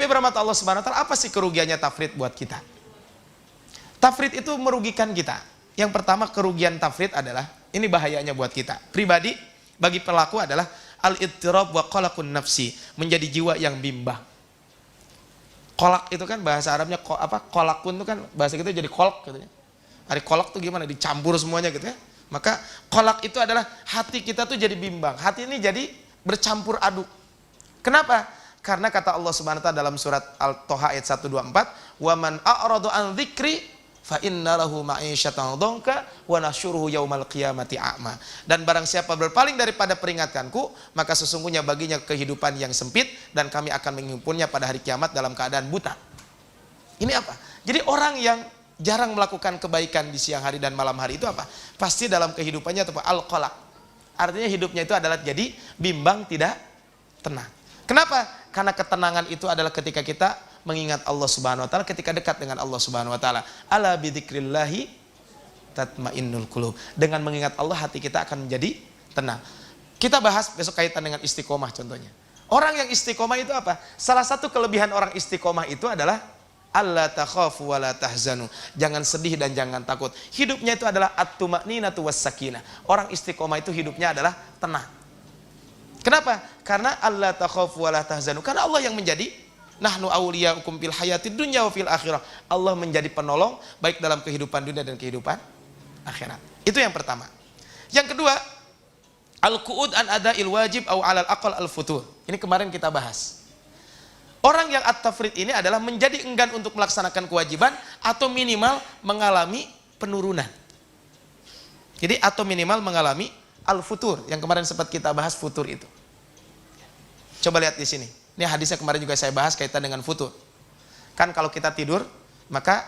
Yang dirahmati Allah Subhanahu wa taala, apa sih kerugiannya tafrid buat kita? Tafrid itu merugikan kita. Yang pertama kerugian tafrid adalah, ini bahayanya buat kita. Pribadi, bagi pelaku adalah al-ittirab wa qalaqun nafsi, menjadi jiwa yang bimbang. Kolak itu kan bahasa Arabnya kolakun itu kan bahasa kita jadi kolak gitu ya. Hari kolak tuh gimana? Dicampur semuanya gitu ya. Maka kolak itu adalah hati kita tuh jadi bimbang. Hati ini jadi bercampur aduk. Kenapa? Karena kata Allah Subhanahu wa taala dalam surat Al-Toha ayat 124, "Wa man a'rada an dzikri fa inna lahu ma'isyatan dhanka wa nasyuruhu yaumal qiyamati a'ma." Dan barang siapa berpaling daripada peringatanku, maka sesungguhnya baginya kehidupan yang sempit dan kami akan menghimpunnya pada hari kiamat dalam keadaan buta. Ini apa? Jadi orang yang jarang melakukan kebaikan di siang hari dan malam hari itu apa? Pasti dalam kehidupannya itu al-qalaq. Artinya hidupnya itu adalah jadi bimbang, tidak tenang. Kenapa? Karena ketenangan itu adalah ketika kita mengingat Allah Subhanahu wa taala, ketika dekat dengan Allah Subhanahu wa taala. Ala bidzikrillahi tatmainnul qulub. Dengan mengingat Allah hati kita akan menjadi tenang. Kita bahas besok kaitan dengan istiqomah contohnya. Orang yang istiqomah itu apa? Salah satu kelebihan orang istiqomah itu adalah alla takhafu wa la tahzanu. Jangan sedih dan jangan takut. Hidupnya itu adalah at-tuma'ninatu was-sakinah. Orang istiqomah itu hidupnya adalah tenang. Kenapa? Karena alla takhafu wa la tahzanu. Karena Allah yang menjadi nahnu awliyaukum fil hayatid dunya wa fil akhirah. Allah menjadi penolong baik dalam kehidupan dunia dan kehidupan akhirat. Itu yang pertama. Yang kedua, al-qu'ud an ada'il wajib au 'alal aqal al-futur. Ini kemarin kita bahas. Orang yang at-tafrid ini adalah menjadi enggan untuk melaksanakan kewajiban atau minimal mengalami penurunan. Jadi atau minimal mengalami al-futur yang kemarin sempat kita bahas futur itu. Coba lihat di sini. Ini hadisnya kemarin juga saya bahas kaitan dengan futur. Kan kalau kita tidur, maka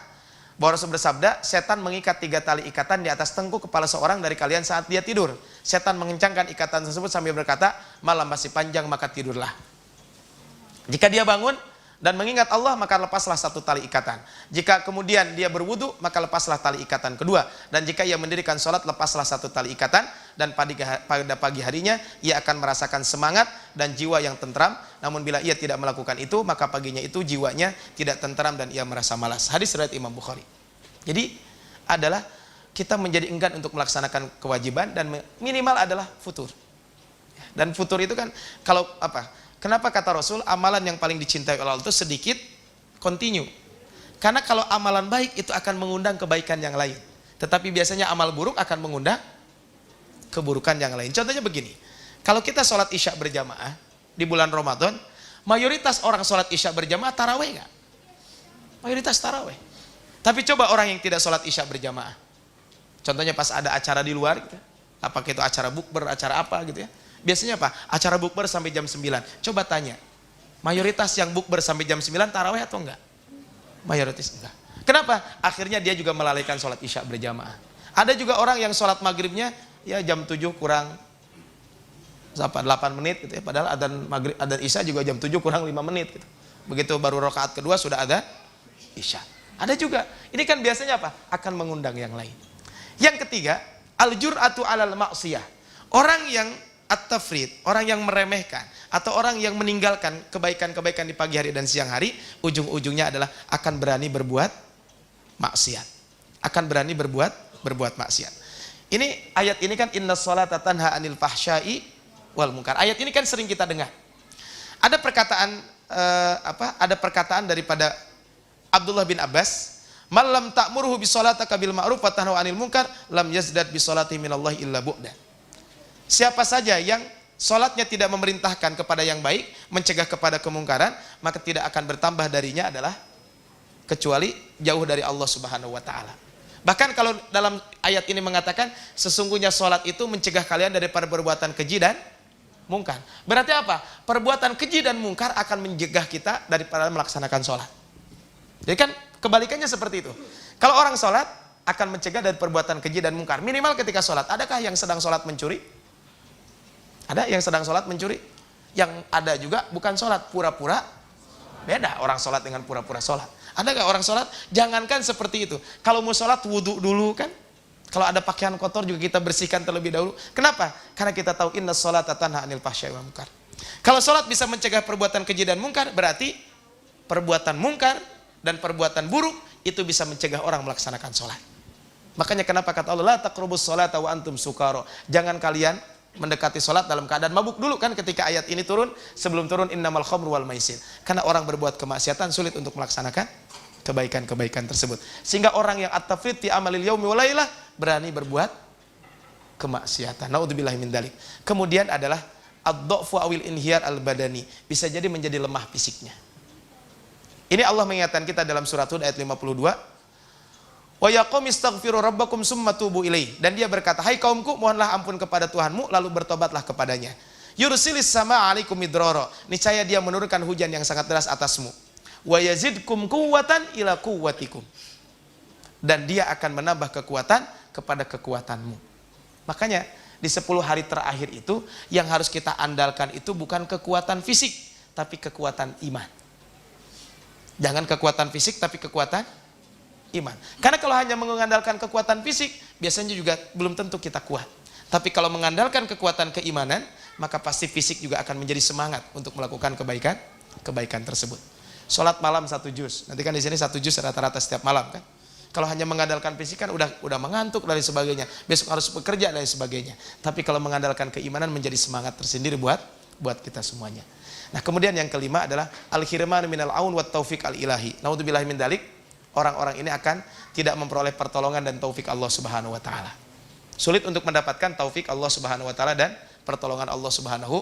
Rasul bersabda, setan mengikat 3 tali ikatan di atas tengkuk kepala seorang dari kalian saat dia tidur. Setan mengencangkan ikatan tersebut sambil berkata, malam masih panjang maka tidurlah. Jika dia bangun dan mengingat Allah, maka lepaslah 1 tali ikatan. Jika kemudian dia berwudu, maka lepaslah tali ikatan kedua. Dan jika ia mendirikan sholat, lepaslah 1 tali ikatan. Dan pada pagi harinya, ia akan merasakan semangat dan jiwa yang tentram. Namun bila ia tidak melakukan itu, maka paginya itu jiwanya tidak tentram dan ia merasa malas. Hadis riwayat Imam Bukhari. Jadi adalah kita menjadi enggan untuk melaksanakan kewajiban dan minimal adalah futur. Dan futur itu kan kalau apa? Kenapa kata Rasul amalan yang paling dicintai oleh Allah itu sedikit continue. Karena kalau amalan baik itu akan mengundang kebaikan yang lain. Tetapi biasanya amal buruk akan mengundang keburukan yang lain. Contohnya begini. Kalau kita sholat isya berjamaah di bulan Ramadan, mayoritas orang sholat isya berjamaah taraweh nggak? Mayoritas taraweh. Tapi coba orang yang tidak sholat isya berjamaah. Contohnya pas ada acara di luar gitu. Apakah itu acara bukber, acara apa gitu ya. Biasanya apa? Acara bukber sampai jam 9. Coba tanya, mayoritas yang bukber sampai jam 9 taraweh atau enggak? Mayoritas enggak. Kenapa? Akhirnya dia juga melalaikan sholat isya berjamaah. Ada juga orang yang sholat maghribnya ya jam 7 kurang 8 menit gitu ya. Padahal adzan isya juga jam 7 kurang 5 menit gitu. Begitu baru rakaat kedua sudah ada isya. Ada juga. Ini kan biasanya apa? Akan mengundang yang lain. Yang ketiga, al-jur'atu 'alal ma'siyah. Orang yang at-tafrid, orang yang meremehkan atau orang yang meninggalkan kebaikan-kebaikan di pagi hari dan siang hari, ujung-ujungnya adalah akan berani berbuat maksiat. Akan berani berbuat maksiat. Ini ayat ini kan inna sholata tanha anil fahsya'i wal munkar. Ayat ini kan sering kita dengar. Ada perkataan daripada Abdullah bin Abbas, "Malam ta'muruhu bi sholataka bil ma'ruf wa tanha anil munkar, lam yazdad bi sholatihi minallahi illa bu'da." Siapa saja yang sholatnya tidak memerintahkan kepada yang baik, mencegah kepada kemungkaran, maka tidak akan bertambah darinya adalah kecuali jauh dari Allah Subhanahu wa taala. Bahkan kalau dalam ayat ini mengatakan sesungguhnya sholat itu mencegah kalian daripada perbuatan keji dan mungkar. Berarti apa? Perbuatan keji dan mungkar akan mencegah kita daripada melaksanakan sholat. Jadi kan kebalikannya seperti itu. Kalau orang sholat akan mencegah dari perbuatan keji dan mungkar. Minimal ketika sholat. Adakah yang sedang sholat mencuri? Ada yang sedang sholat mencuri? Yang ada juga bukan sholat, pura-pura. Beda orang sholat dengan pura-pura sholat. Ada gak orang sholat? Jangankan seperti itu. Kalau mau sholat wudhu dulu kan. Kalau ada pakaian kotor juga kita bersihkan terlebih dahulu. Kenapa? Karena kita tahu inna sholata tanha anil fahsya'i wal munkar. Kalau sholat bisa mencegah perbuatan keji dan mungkar, berarti perbuatan mungkar dan perbuatan buruk itu bisa mencegah orang melaksanakan sholat. Makanya kenapa kata Allah, la taqrabus sholata wa antum sukara. Jangan kalian mendekati sholat dalam keadaan mabuk. Dulu kan ketika ayat ini turun, sebelum turun innamal khamru wal maisir. Karena orang berbuat kemaksiatan sulit untuk melaksanakan kebaikan-kebaikan tersebut. Sehingga orang yang at-tafrid fi amalil yaumi wal lailah berani berbuat kemaksiatan. Naudzubillahi min dzalik. Kemudian adalah ad-dha'fu awil inhiyar al-badani. Bisa jadi menjadi lemah fisiknya. Ini Allah mengingatkan kita dalam surat Hud ayat 52. Wa yaqum istaghfiru rabbakum summa tubu ilaih. Dan dia berkata, hai kaumku, mohonlah ampun kepada Tuhanmu, lalu bertobatlah kepadanya. Yursilis sama alaikum midrara. Niscaya dia menurunkan hujan yang sangat deras atasmu. Wa yazidkum quwwatan ila quwwatikum. Dan dia akan menambah kekuatan kepada kekuatanmu. Makanya di 10 hari terakhir itu yang harus kita andalkan itu bukan kekuatan fisik, tapi kekuatan iman. Jangan kekuatan fisik, tapi kekuatan iman. Karena kalau hanya mengandalkan kekuatan fisik, biasanya juga belum tentu kita kuat. Tapi kalau mengandalkan kekuatan keimanan, maka pasti fisik juga akan menjadi semangat untuk melakukan kebaikan tersebut. Sholat malam 1 juz. Nanti kan di sini 1 juz rata-rata setiap malam kan. Kalau hanya mengandalkan fisik kan udah mengantuk dan sebagainya. Besok harus bekerja dan sebagainya. Tapi kalau mengandalkan keimanan menjadi semangat tersendiri buat kita semuanya. Nah, kemudian yang kelima adalah al-khirman minal aun wat taufik al-ilahi. Naudzubillahi min dzalik. Orang-orang ini akan tidak memperoleh pertolongan dan taufik Allah Subhanahu wa taala. Sulit untuk mendapatkan taufik Allah Subhanahu wa taala dan pertolongan Allah Subhanahu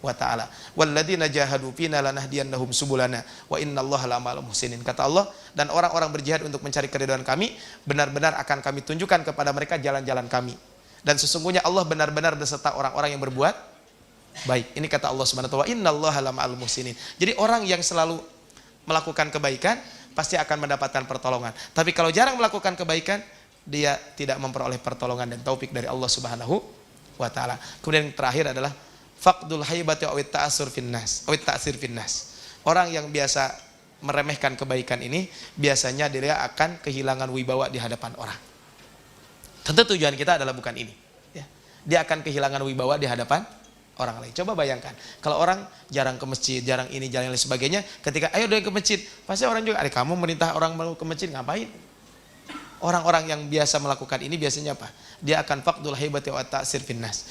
wa taala. Walladzina jahadu fina lanahdiyannahum subulana wa innallaha la'al muhsinin. Kata Allah, dan orang-orang berjihad untuk mencari keridhaan kami, benar-benar akan kami tunjukkan kepada mereka jalan-jalan kami. Dan sesungguhnya Allah benar-benar beserta orang-orang yang berbuat baik. Ini kata Allah Subhanahu wa taala, innallaha la'al muhsinin. Jadi orang yang selalu melakukan kebaikan pasti akan mendapatkan pertolongan. Tapi kalau jarang melakukan kebaikan, dia tidak memperoleh pertolongan dan taufik dari Allah Subhanahu wa taala. Kemudian yang terakhir adalah faqdul haibati awit ta'asir finnas. Orang yang biasa meremehkan kebaikan ini biasanya dia akan kehilangan wibawa di hadapan orang. Tentu tujuan kita adalah bukan ini, ya. Dia akan kehilangan wibawa di hadapan orang lain. Coba bayangkan, kalau orang jarang ke masjid, jarang ini, jarang lain sebagainya, ketika ayo dong ke masjid, pasti orang juga, kamu merintah orang mau ke masjid, ngapain? Orang-orang yang biasa melakukan ini biasanya apa? Dia akan faqdul haibati wa ta'sir finnas.